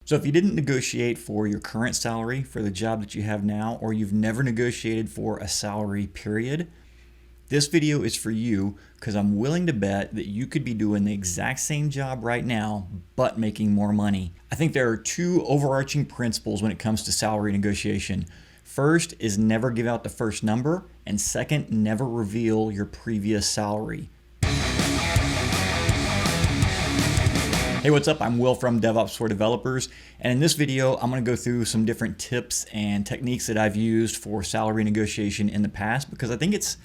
So if you didn't negotiate for your current salary for the job that you have now, or you've never negotiated for a salary period, this video is for you because I'm willing to bet that you could be doing the exact same job right now, but making more money. I think there are two overarching principles when it comes to salary negotiation. First is never give out the first number, and second, never reveal your previous salary. Hey, what's up? I'm Will from DevOps for Developers, and in this video, I'm going to go through some different tips and techniques that I've used for salary negotiation in the past, because I think it's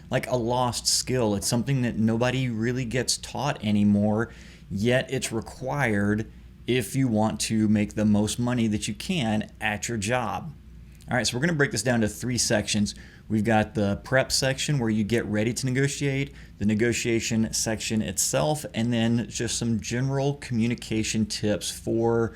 like a lost skill. It's something that nobody really gets taught anymore, yet it's required if you want to make the most money that you can at your job. All right, so we're going to break this down to three sections. We've got the prep section where you get ready to negotiate, the negotiation section itself, and then just some general communication tips for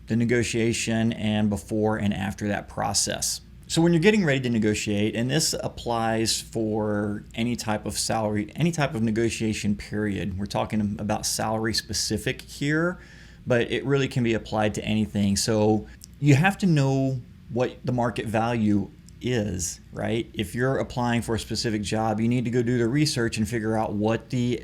the negotiation and before and after that process. So when you're getting ready to negotiate, and this applies for any type of salary, any type of negotiation period, we're talking about salary specific here, but it really can be applied to anything. So you have to know what the market value is, right? If you're applying for a specific job, you need to go do the research and figure out what the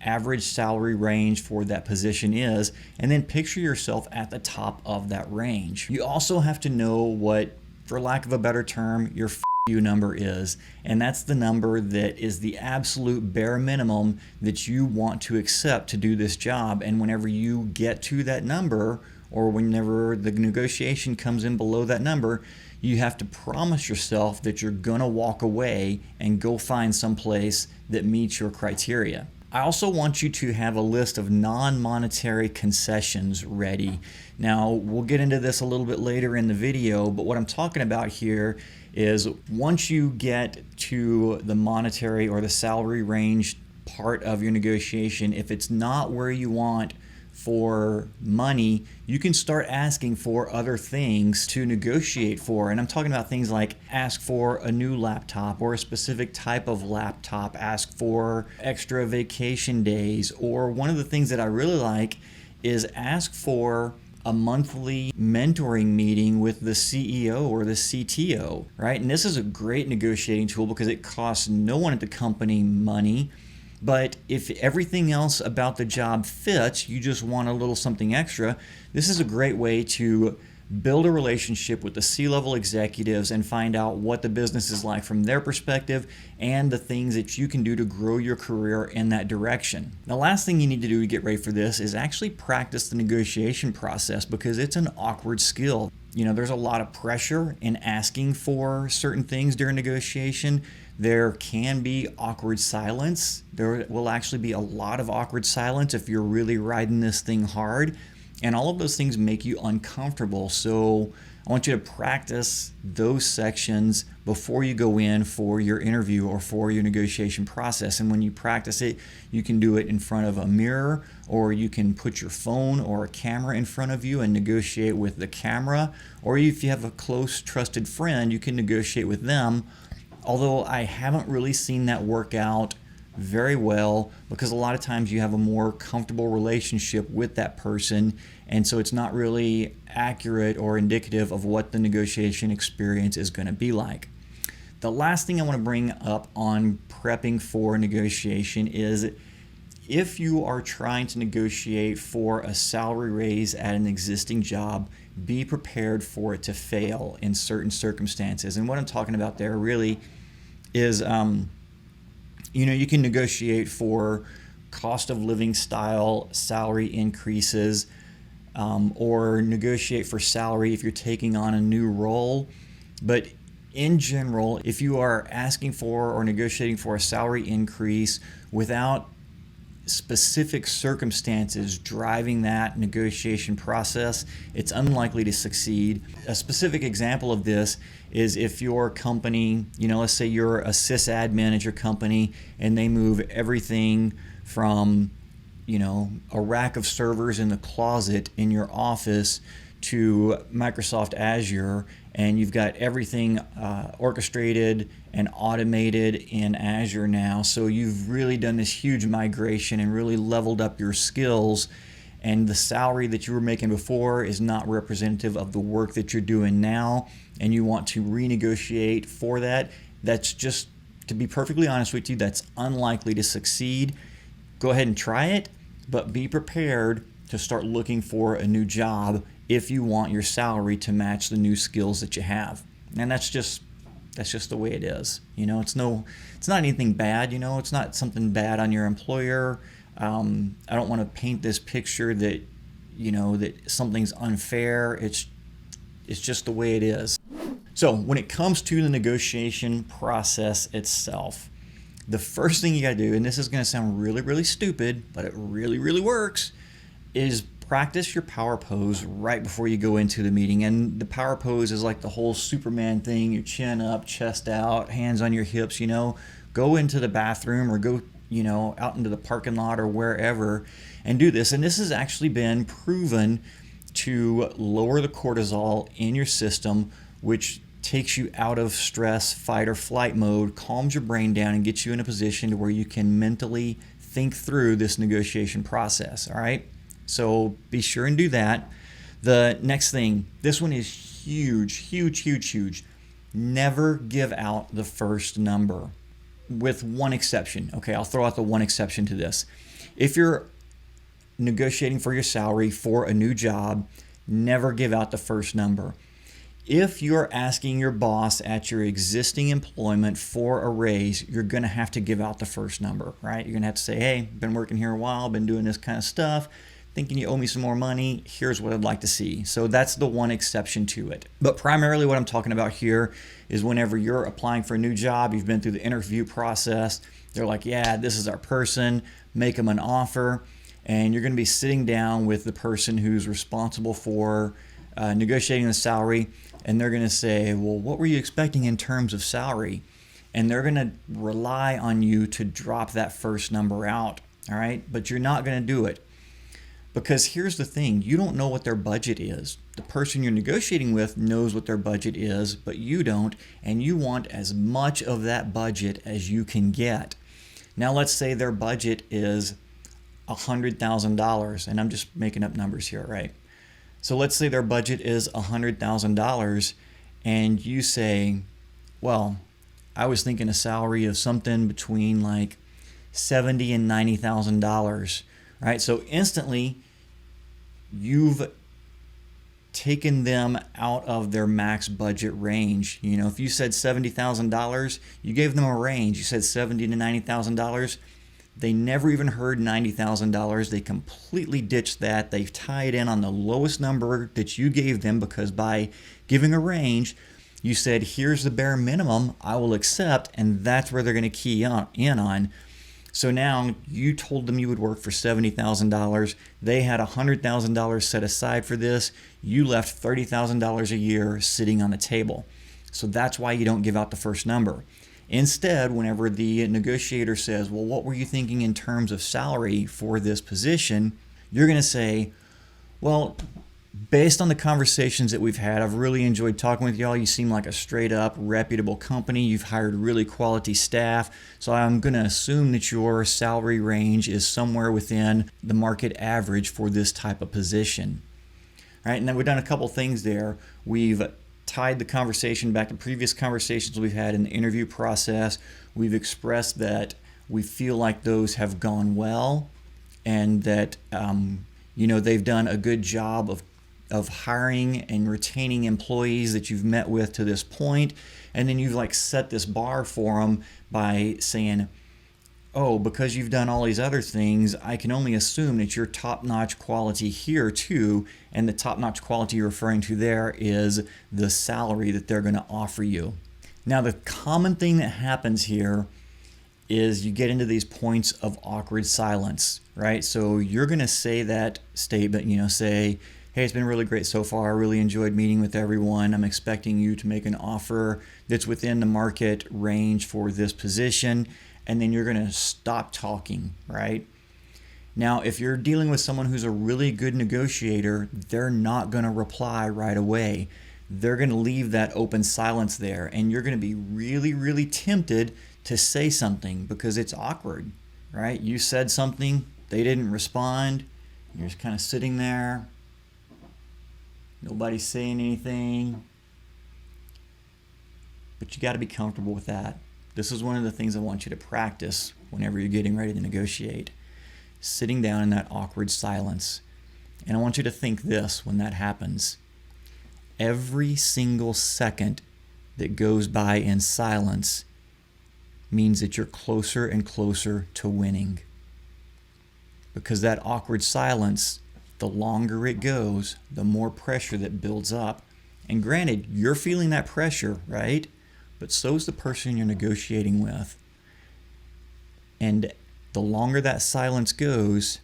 average salary range for that position is, and then picture yourself at the top of that range. You also have to know what, for lack of a better term, your FU number is, and that's the number that is the absolute bare minimum that you want to accept to do this job. And whenever you get to that number, or whenever the negotiation comes in below that number, you have to promise yourself that you're gonna walk away and go find some place that meets your criteria. I also want you to have a list of non-monetary concessions ready. Now, we'll get into this a little bit later in the video, but what I'm talking about here is once you get to the monetary or the salary range part of your negotiation, if it's not where you want for money, you can start asking for other things to negotiate for. And I'm talking about things like ask for a new laptop or a specific type of laptop, ask for extra vacation days, or one of the things that I really like is ask for a monthly mentoring meeting with the CEO or the CTO, right? And this is a great negotiating tool because it costs no one at the company money. But if everything else about the job fits, you just want a little something extra, this is a great way to build a relationship with the C-level executives and find out what the business is like from their perspective and the things that you can do to grow your career in that direction. The last thing you need to do to get ready for this is actually practice the negotiation process, because it's an awkward skill. You know, there's a lot of pressure in asking for certain things during negotiation. There can be awkward silence. There will actually be a lot of awkward silence if you're really riding this thing hard. And all of those things make you uncomfortable. So I want you to practice those sections before you go in for your interview or for your negotiation process. And when you practice it, you can do it in front of a mirror, or you can put your phone or a camera in front of you and negotiate with the camera. Or if you have a close, trusted friend, you can negotiate with them. Although I haven't really seen that work out very well, because a lot of times you have a more comfortable relationship with that person, and so it's not really accurate or indicative of what the negotiation experience is going to be like. The last thing I want to bring up on prepping for negotiation is if you are trying to negotiate for a salary raise at an existing job, be prepared for it to fail in certain circumstances. And what I'm talking about there really is you can negotiate for cost of living style salary increases, or negotiate for salary if you're taking on a new role. But in general, if you are asking for or negotiating for a salary increase without specific circumstances driving that negotiation process, it's unlikely to succeed. A specific example of this is if your company, let's say you're a sysadmin at your company and they move everything from, a rack of servers in the closet in your office to Microsoft Azure, and you've got everything orchestrated and automated in Azure now. So you've really done this huge migration and really leveled up your skills. and the salary that you were making before is not representative of the work that you're doing now, and you want to renegotiate for that, that's just, to be perfectly honest with you, that's unlikely to succeed. Go ahead and try it, but be prepared to start looking for a new job if you want your salary to match the new skills that you have. And that's just the way it is. It's not anything bad. It's not something bad on your employer. I don't want to paint this picture that that something's unfair. It's just the way it is. So when it comes to the negotiation process itself, the first thing you got to do, and this is going to sound really, really stupid, but it really, really works, is practice your power pose right before you go into the meeting. And the power pose is like the whole Superman thing, your chin up, chest out, hands on your hips. Go into the bathroom or go out into the parking lot or wherever and do this. And this has actually been proven to lower the cortisol in your system, which takes you out of stress, fight or flight mode, calms your brain down, and gets you in a position to where you can mentally think through this negotiation process. All right? So be sure and do that. The next thing, this one is huge, huge, huge, huge. Never give out the first number, with one exception. Okay, I'll throw out the one exception to this. If you're negotiating for your salary for a new job, never give out the first number. If you're asking your boss at your existing employment for a raise, you're going to have to give out the first number, right? You're going to have to say, hey, been working here a while, been doing this kind of stuff, thinking you owe me some more money. Here's what I'd like to see. So that's the one exception to it. But primarily what I'm talking about here is whenever you're applying for a new job, you've been through the interview process, they're like, yeah, this is our person, make them an offer, and you're going to be sitting down with the person who's responsible for negotiating the salary, and they're going to say, well, what were you expecting in terms of salary? And they're going to rely on you to drop that first number out, all right? But you're not going to do it. Because here's the thing, you don't know what their budget is. The person you're negotiating with knows what their budget is, but you don't, and you want as much of that budget as you can get. Now let's say their budget is $100,000, and I'm just making up numbers here, right? So let's say their budget is $100,000, and you say, well, I was thinking a salary of something between like $70,000 and $90,000. Right, so instantly you've taken them out of their max budget range. If you said $70,000, you gave them a range. You said $70,000 to $90,000. They never even heard $90,000. They completely ditched that. They tied in on the lowest number that you gave them, because by giving a range, you said, here's the bare minimum I will accept, and that's where they're going to key in on. So now you told them you would work for $70,000. They had $100,000 set aside for this. You left $30,000 a year sitting on the table. So that's why you don't give out the first number. Instead, whenever the negotiator says, well, what were you thinking in terms of salary for this position? You're going to say, well, based on the conversations that we've had, I've really enjoyed talking with y'all. You seem like a straight up reputable company. You've hired really quality staff. So I'm going to assume that your salary range is somewhere within the market average for this type of position. All right, and then we've done a couple things there. We've tied the conversation back to previous conversations we've had in the interview process. We've expressed that we feel like those have gone well, and that they've done a good job of hiring and retaining employees that you've met with to this point. And then you've like set this bar for them by saying, oh, because you've done all these other things, I can only assume that you're top-notch quality here too. And the top-notch quality you're referring to there is the salary that they're going to offer you. Now, the common thing that happens here is you get into these points of awkward silence, right? So you're going to say that statement, say, hey, it's been really great so far. I really enjoyed meeting with everyone. I'm expecting you to make an offer that's within the market range for this position. And then you're going to stop talking, right? Now, if you're dealing with someone who's a really good negotiator, they're not going to reply right away. They're going to leave that open silence there. And you're going to be really, really tempted to say something because it's awkward, right? You said something, they didn't respond, You're just kind of sitting there. Nobody's saying anything. But you got to be comfortable with that. This is one of the things I want you to practice whenever you're getting ready to negotiate. Sitting down in that awkward silence. And I want you to think this when that happens. Every single second that goes by in silence means that you're closer and closer to winning. Because that awkward silence, the longer it goes, the more pressure that builds up. And granted, you're feeling that pressure, right? But so is the person you're negotiating with. And the longer that silence goes,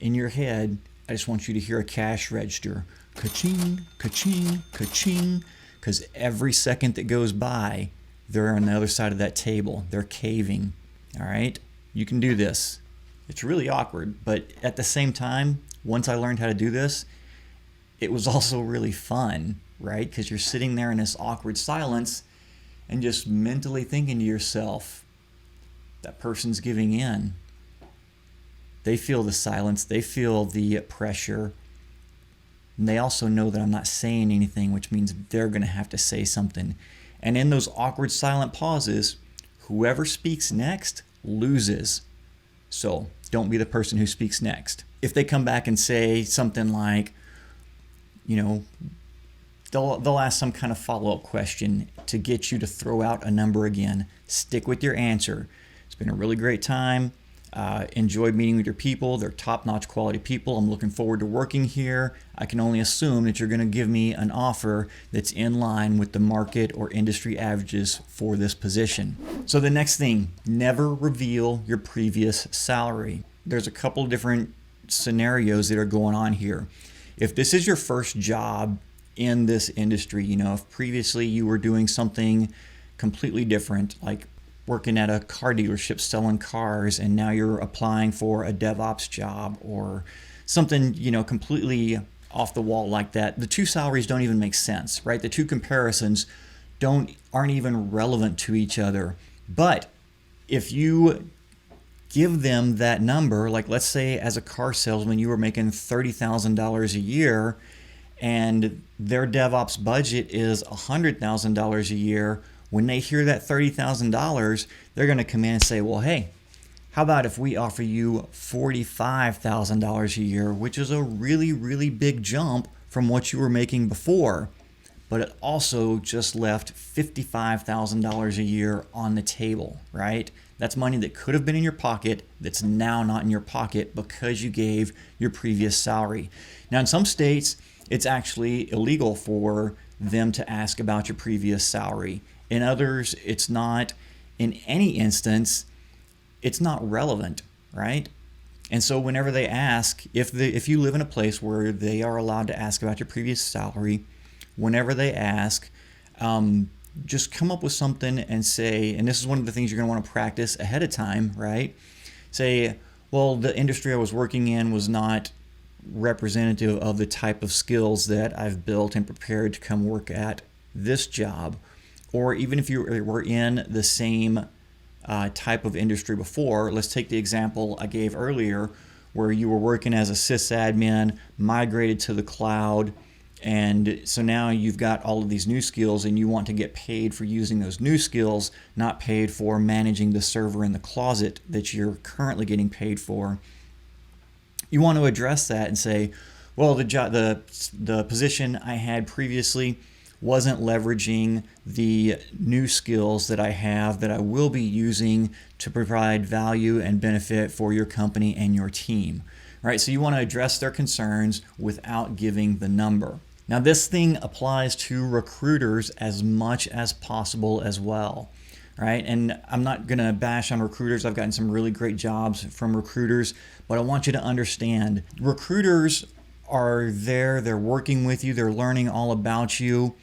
in your head, I just want you to hear a cash register. Ka-ching, ka-ching, ka-ching. Because every second that goes by, they're on the other side of that table. They're caving. All right? You can do this. It's really awkward, but at the same time, once I learned how to do this, it was also really fun, right? Because you're sitting there in this awkward silence and just mentally thinking to yourself, that person's giving in. They feel the silence. They feel the pressure. And they also know that I'm not saying anything, which means they're going to have to say something. And in those awkward silent pauses, whoever speaks next loses. So don't be the person who speaks next. If they come back and say something like, they'll ask some kind of follow-up question to get you to throw out a number again. Stick with your answer. It's been a really great time. Enjoyed meeting with your people. They're top-notch quality people. I'm looking forward to working here. I can only assume that you're going to give me an offer that's in line with the market or industry averages for this position. So the next thing, never reveal your previous salary. There's a couple different scenarios that are going on here. If this is your first job in this industry, if previously you were doing something completely different, like working at a car dealership selling cars, and now you're applying for a DevOps job or something, completely off the wall like that, the two salaries don't even make sense, right? The two comparisons aren't even relevant to each other. But if you give them that number, like let's say as a car salesman, you were making $30,000 a year and their DevOps budget is $100,000 a year, when they hear that $30,000, they're going to come in and say, well, hey, how about if we offer you $45,000 a year, which is a really, really big jump from what you were making before, but it also just left $55,000 a year on the table, right? That's money that could have been in your pocket that's now not in your pocket because you gave your previous salary. Now, in some states, it's actually illegal for them to ask about your previous salary. In others, it's not. In any instance, it's not relevant, right? And so whenever they ask, if you live in a place where they are allowed to ask about your previous salary, whenever they ask, just come up with something and say, and this is one of the things you're going to want to practice ahead of time, right? Say, well, the industry I was working in was not representative of the type of skills that I've built and prepared to come work at this job. Or even if you were in the same type of industry before, let's take the example I gave earlier where you were working as a sysadmin, migrated to the cloud, and so now you've got all of these new skills and you want to get paid for using those new skills, not paid for managing the server in the closet that you're currently getting paid for. You want to address that and say, well, the position I had previously wasn't leveraging the new skills that I have that I will be using to provide value and benefit for your company and your team. Right? So you want to address their concerns without giving the number. Now, this thing applies to recruiters as much as possible as well. Right? And I'm not going to bash on recruiters. I've gotten some really great jobs from recruiters, but I want you to understand recruiters are there, they're working with you, they're learning all about you,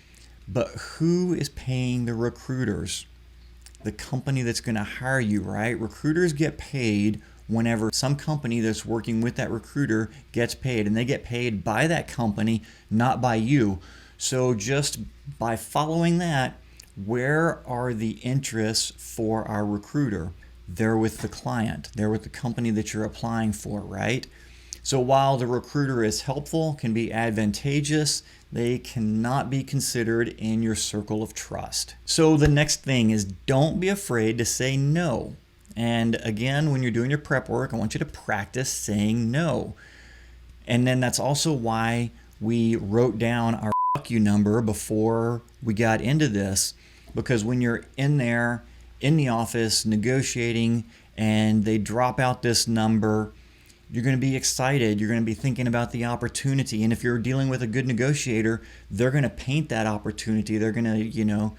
but who is paying the recruiters? The company that's going to hire you, right? Recruiters get paid whenever some company that's working with that recruiter gets paid, and they get paid by that company, not by you. So just by following that, where are the interests for our recruiter? They're with the client. They're with the company that you're applying for, right? So while the recruiter is helpful, can be advantageous, they cannot be considered in your circle of trust. So the next thing is, don't be afraid to say no. And again, when you're doing your prep work, I want you to practice saying no. And then that's also why we wrote down our fuck you number before we got into this, because when you're in there in the office negotiating and they drop out this number, you're going to be excited. You're going to be thinking about the opportunity. And if you're dealing with a good negotiator, they're going to paint that opportunity. They're going to,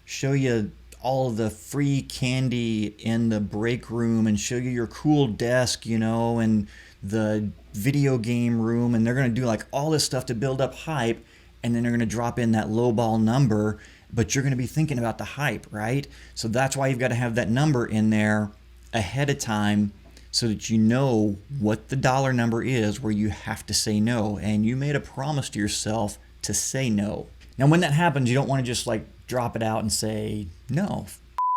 show you all the free candy in the break room and show you your cool desk, and the video game room. And they're going to do like all this stuff to build up hype. And then they're going to drop in that lowball number, but you're going to be thinking about the hype, right? So that's why you've got to have that number in there ahead of time, so that you know what the dollar number is where you have to say no. And you made a promise to yourself to say no. Now, when that happens, you don't want to just like drop it out and say, no,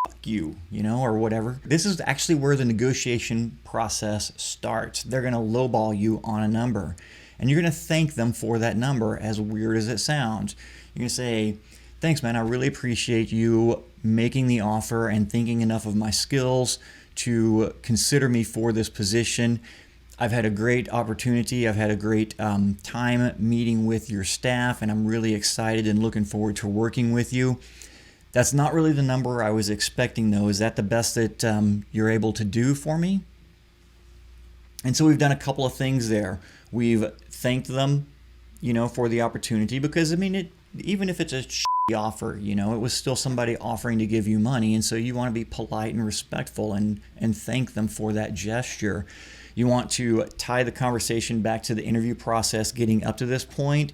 fuck you, or whatever. This is actually where the negotiation process starts. They're going to lowball you on a number. And you're going to thank them for that number, as weird as it sounds. You're going to say, thanks, man. I really appreciate you making the offer and thinking enough of my skills to consider me for this position. I've had a great opportunity. I've had a great time meeting with your staff, and I'm really excited and looking forward to working with you. That's not really the number I was expecting, though. Is that the best that you're able to do for me? And so we've done a couple of things there. We've thanked them, for the opportunity, because even if it's a offer, it was still somebody offering to give you money, and so you want to be polite and respectful and thank them for that gesture. You want to tie the conversation back to the interview process getting up to this point,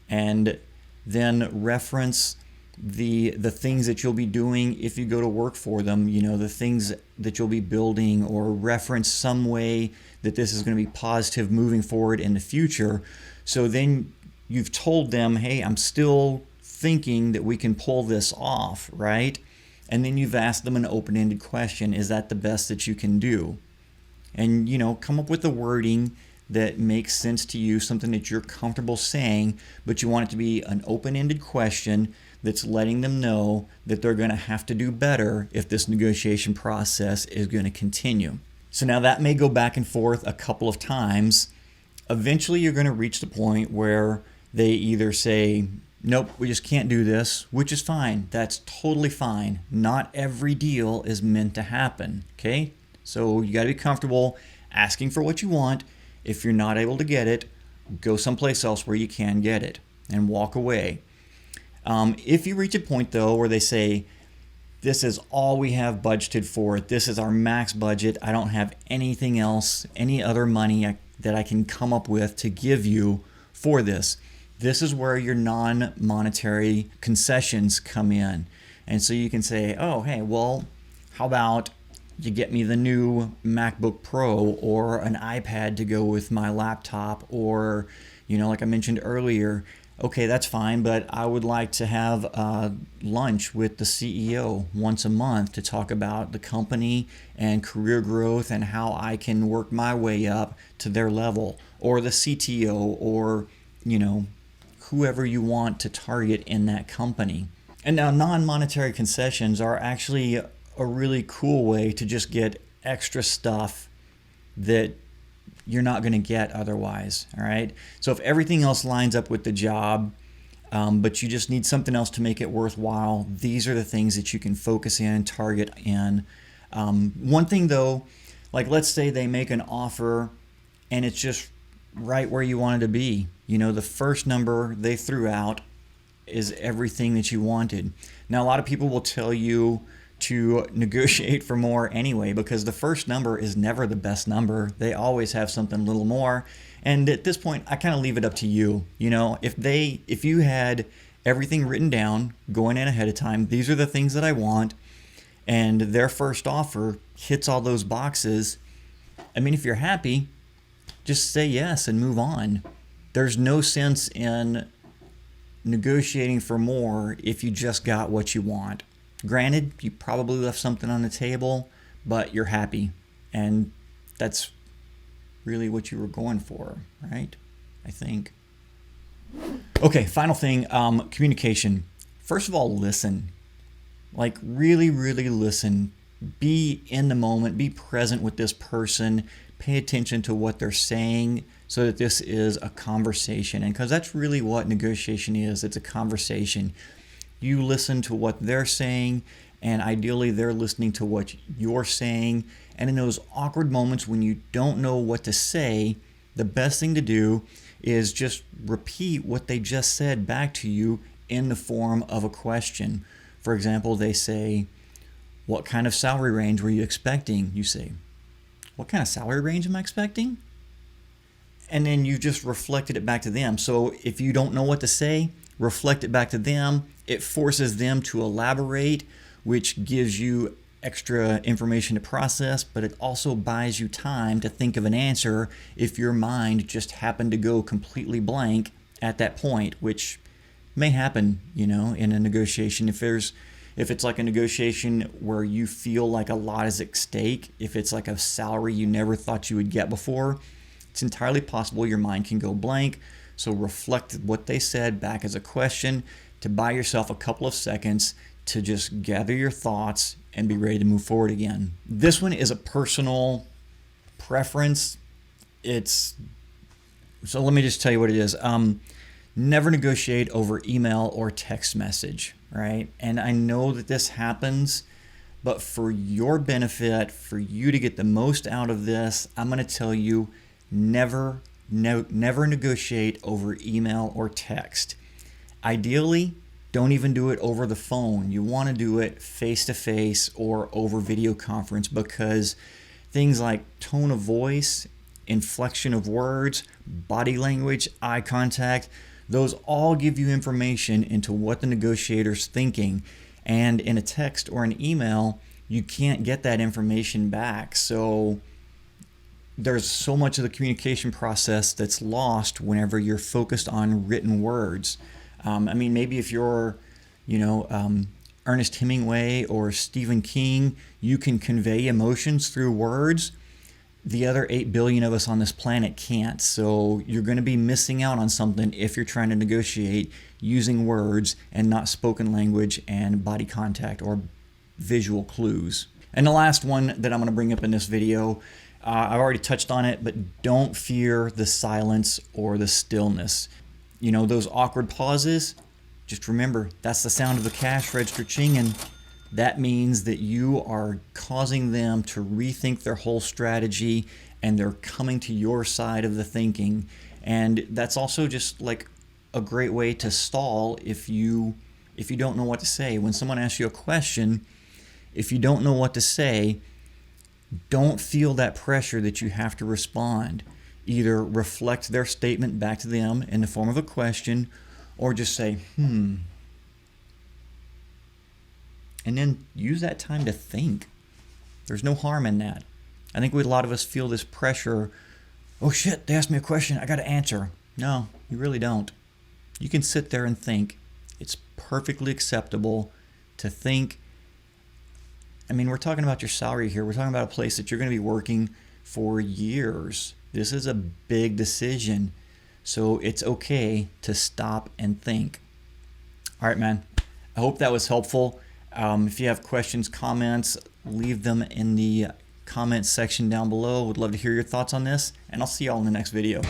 and then reference the things that you'll be doing if you go to work for them, the things that you'll be building, or reference some way that this is going to be positive moving forward in the future. So then you've told them, hey, I'm still thinking that we can pull this off, right? And then you've asked them an open-ended question. Is that the best that you can do? And, come up with the wording that makes sense to you, something that you're comfortable saying, but you want it to be an open-ended question that's letting them know that they're going to have to do better if this negotiation process is going to continue. So now that may go back and forth a couple of times. Eventually, you're going to reach the point where they either say, nope, we just can't do this, which is fine. That's totally fine. Not every deal is meant to happen, okay? So you got to be comfortable asking for what you want. If you're not able to get it, go someplace else where you can get it and walk away. If you reach a point, though, where they say, this is all we have budgeted for it, this is our max budget, I don't have anything else, any other money that I can come up with to give you for this. This is where your non-monetary concessions come in. And so you can say, oh, hey, well, how about you get me the new MacBook Pro or an iPad to go with my laptop, or, like I mentioned earlier, okay, that's fine, but I would like to have lunch with the CEO once a month to talk about the company and career growth and how I can work my way up to their level, or the CTO, or, whoever you want to target in that company. And now non-monetary concessions are actually a really cool way to just get extra stuff that you're not going to get otherwise, all right? So if everything else lines up with the job, but you just need something else to make it worthwhile, these are the things that you can focus in, target in. One thing though, like let's say they make an offer and it's just right where you wanted to be. The first number they threw out is everything that you wanted. Now, a lot of people will tell you to negotiate for more anyway, because the first number is never the best number. They always have something a little more. And at this point, I kind of leave it up to you. If you had everything written down going in ahead of time, these are the things that I want, and their first offer hits all those boxes, if you're happy, just say yes and move on. There's no sense in negotiating for more if you just got what you want. Granted, you probably left something on the table, but you're happy, and that's really what you were going for, right? I think. Okay, final thing, communication. First of all, listen. Like really, really listen. Be in the moment, be present with this person, pay attention to what they're saying so that this is a conversation. And because that's really what negotiation is, it's a conversation. You listen to what they're saying, and ideally they're listening to what you're saying. And in those awkward moments when you don't know what to say, the best thing to do is just repeat what they just said back to you in the form of a question. For example, they say, "What kind of salary range were you expecting?" You say, "What kind of salary range am I expecting?" And then you just reflected it back to them. So if you don't know what to say, reflect it back to them. It forces them to elaborate, which gives you extra information to process, but it also buys you time to think of an answer if your mind just happened to go completely blank at that point, which may happen, in a negotiation. If it's like a negotiation where you feel like a lot is at stake, if it's like a salary you never thought you would get before, it's entirely possible your mind can go blank. So reflect what they said back as a question to buy yourself a couple of seconds to just gather your thoughts and be ready to move forward again. This one is a personal preference. So let me just tell you what it is. Never negotiate over email or text message, right? And I know that this happens, but for your benefit, for you to get the most out of this, I'm going to tell you never negotiate over email or text. Ideally, don't even do it over the phone. You want to do it face-to-face or over video conference, because things like tone of voice, inflection of words, body language, eye contact, those all give you information into what the negotiator's thinking. And in a text or an email, you can't get that information back. So there's so much of the communication process that's lost whenever you're focused on written words. Maybe if you're, Ernest Hemingway or Stephen King, you can convey emotions through words. The other 8 billion of us on this planet can't. So you're going to be missing out on something if you're trying to negotiate using words and not spoken language and body contact or visual clues. And the last one that I'm going to bring up in this video, I've already touched on it, but don't fear the silence or the stillness. Those awkward pauses, just remember, that's the sound of the cash register chinging. That means that you are causing them to rethink their whole strategy, and they're coming to your side of the thinking. And that's also just like a great way to stall if you don't know what to say. When someone asks you a question, if you don't know what to say, don't feel that pressure that you have to respond. Either reflect their statement back to them in the form of a question, or just say, and then use that time to think. There's no harm in that. I think a lot of us feel this pressure. Oh shit, they asked me a question, I got to answer. No, you really don't. You can sit there and think. It's perfectly acceptable to think. We're talking about your salary here. We're talking about a place that you're going to be working for years. This is a big decision. So it's okay to stop and think. All right, man. I hope that was helpful. If you have questions, comments, leave them in the comments section down below. Would love to hear your thoughts on this, and I'll see y'all in the next video.